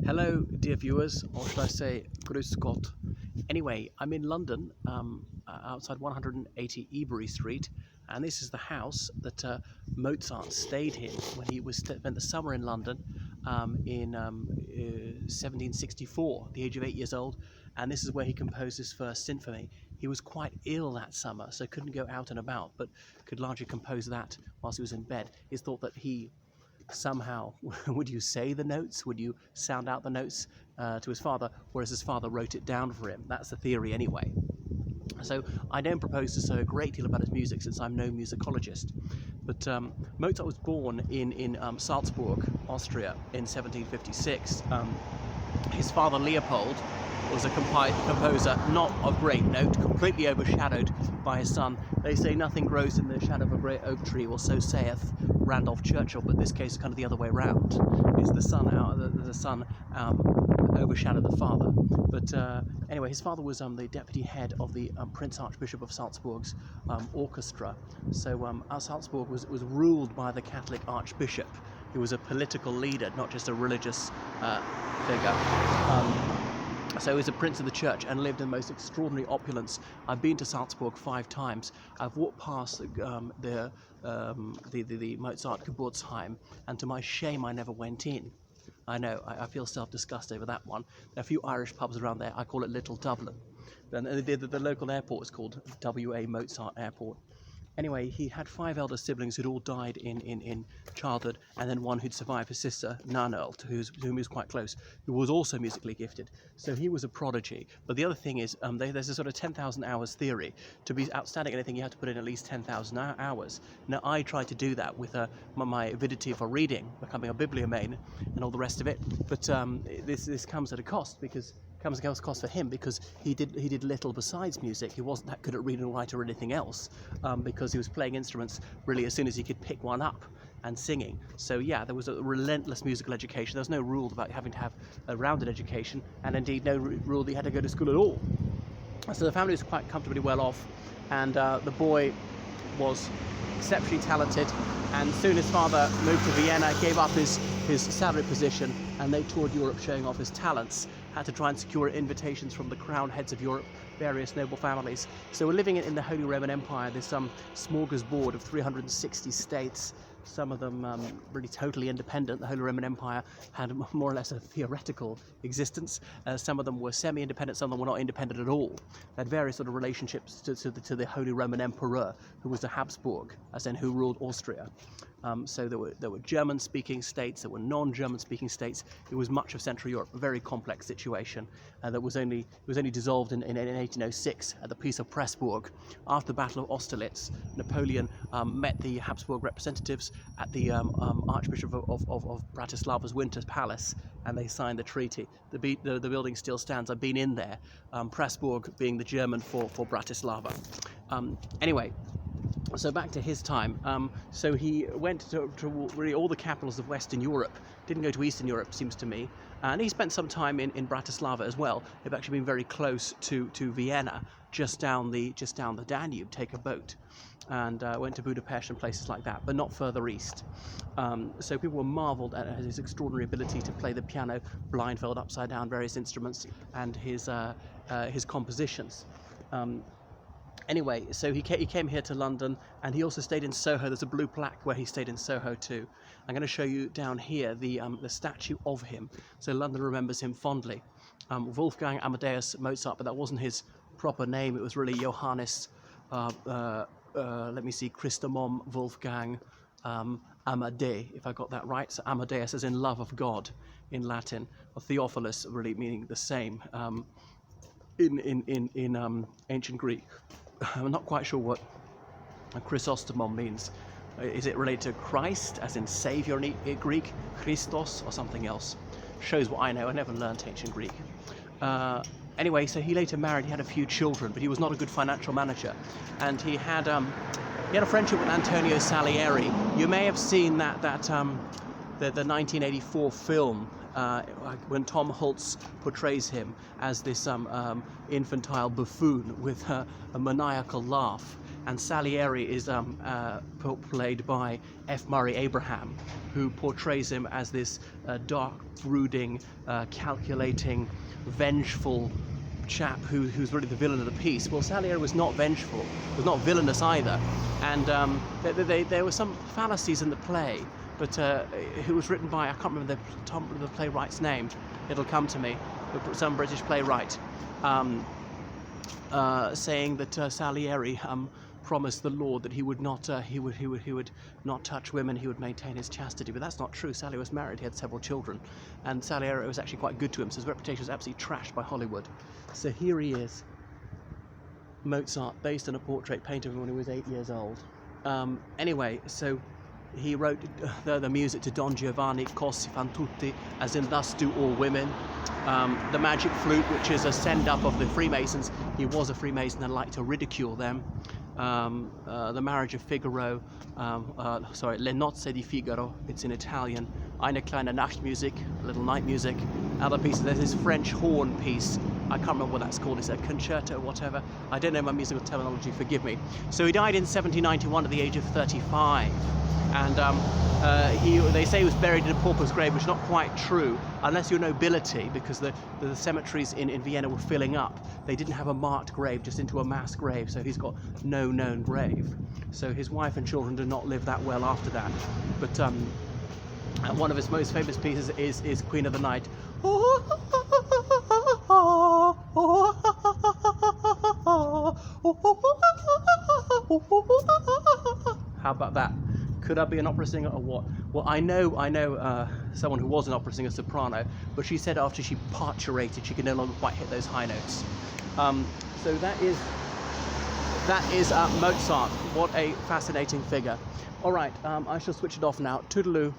Hello, dear viewers, or should I say, Grüß Gott. Anyway, I'm in London, outside 180 Ebury Street, and this is the house that Mozart stayed in when he spent the summer in London in 1764, at the age of 8 years old, and this is where he composed his first symphony. He was quite ill that summer, so couldn't go out and about, but could largely compose that whilst he was in bed. It's thought that he somehow, would you say the notes? Would you sound out the notes to his father, whereas his father wrote it down for him? That's the theory anyway. So I don't propose to say a great deal about his music since I'm no musicologist. But Mozart was born in Salzburg, Austria in 1756. His father Leopold was a composer not of great note, completely overshadowed by his son. They say nothing grows in the shadow of a great oak tree, or so saith Randolph Churchill, but in this case kind of the other way around. It's the son overshadowed the father. But anyway, his father was the deputy head of the Prince Archbishop of Salzburg's orchestra. So Salzburg was ruled by the Catholic Archbishop. He was a political leader, not just a religious figure. So he was a prince of the church and lived in the most extraordinary opulence. I've been to Salzburg 5 times. I've walked past the Mozart Geburtsheim, and to my shame I never went in. I know, I feel self-disgust over that one. There are a few Irish pubs around there. I call it Little Dublin. And the local airport is called W.A. Mozart Airport. Anyway, he had 5 elder siblings who'd all died in childhood, and then one who'd survived, his sister, Nannerl, to whom he was quite close, who was also musically gifted. So he was a prodigy. But the other thing is, there's a sort of 10,000 hours theory. To be outstanding at anything, you have to put in at least 10,000 hours. Now, I tried to do that with my avidity for reading, becoming a bibliomane, and all the rest of it. But this comes at a cost, because comes at a cost for him, because he did little besides music. He wasn't that good at reading or writing or anything else, because he was playing instruments really as soon as he could pick one up and singing. So yeah, there was a relentless musical education. There was no rule about having to have a rounded education, and indeed no rule that you had to go to school at all. So the family was quite comfortably well off, and the boy was exceptionally talented, and soon his father moved to Vienna, gave up his salary position, and they toured Europe showing off his talents. Had to try and secure invitations from the crown heads of Europe, various noble families. So we're living in the Holy Roman Empire, this smorgasbord of 360 states, some of them really totally independent. The Holy Roman Empire had more or less a theoretical existence. Some of them were semi-independent, some of them were not independent at all. They had various sort of relationships to the Holy Roman Emperor, who was the Habsburg, as in who ruled Austria. So there were German-speaking states, there were non-German-speaking states. It was much of Central Europe, a very complex situation that was only dissolved in 1806 at the Peace of Pressburg. After the Battle of Austerlitz, Napoleon met the Habsburg representatives at the Archbishop of Bratislava's Winter Palace, and they signed the treaty. The building still stands. I've been in there. Pressburg being the German for Bratislava. Anyway. So back to his time, so he went to really all the capitals of Western Europe, didn't go to Eastern Europe, seems to me, and he spent some time in Bratislava as well. They've actually been very close to Vienna, just down the Danube, take a boat, and went to Budapest and places like that, but not further east. So people were marvelled at his extraordinary ability to play the piano, blindfold, upside down, various instruments, and his compositions. Anyway, so he came here to London, and he also stayed in Soho. There's a blue plaque where he stayed in Soho too. I'm going to show you down here the statue of him, so London remembers him fondly. Wolfgang Amadeus Mozart, but that wasn't his proper name. It was really Johannes, let me see, Christomom Wolfgang Amade, if I got that right. So Amadeus as in love of God in Latin, or Theophilus really meaning the same in ancient Greek. I'm not quite sure what Chrysostomon means. Is it related to Christ, as in Saviour in Greek, Christos, or something else? Shows what I know. I never learnt ancient Greek. Anyway, so he later married. He had a few children, but he was not a good financial manager, and he had a friendship with Antonio Salieri. You may have seen the 1984 film. When Tom Hulce portrays him as this infantile buffoon with a maniacal laugh. and Salieri is played by F. Murray Abraham, who portrays him as this dark, brooding, calculating, vengeful chap who's really the villain of the piece. Well, Salieri was not vengeful, was not villainous either, and there were some fallacies in the play, but it was written by, I can't remember the playwright's name, it'll come to me, some British playwright, saying that Salieri promised the Lord that he would not not touch women, he would maintain his chastity, but that's not true. Salieri was married, he had several children, and Salieri was actually quite good to him, so his reputation was absolutely trashed by Hollywood. So here he is, Mozart, based on a portrait painted of him when he was 8 years old. Anyway, so he wrote the music to Don Giovanni, Così fan tutti, as in thus do all women. The magic flute, which is a send-up of the Freemasons. He was a Freemason and liked to ridicule them. The Marriage of Figaro, Le Nozze di Figaro, it's in Italian. Eine kleine Nachtmusik, a little night music. Other pieces, there's this French horn piece, I can't remember what that's called, it's a concerto or whatever. I don't know my musical terminology, forgive me. So he died in 1791 at the age of 35. And they say he was buried in a pauper's grave, which is not quite true, unless you're nobility, because the cemeteries in Vienna were filling up. They didn't have a marked grave, just into a mass grave, so he's got no known grave. So his wife and children did not live that well after that. But one of his most famous pieces is Queen of the Night. How about that? Could I be an opera singer or what? Well, I know someone who was an opera singer, soprano, but she said after she parturated, she could no longer quite hit those high notes. So that is Mozart. What a fascinating figure. All right, I shall switch it off now. Toodaloo.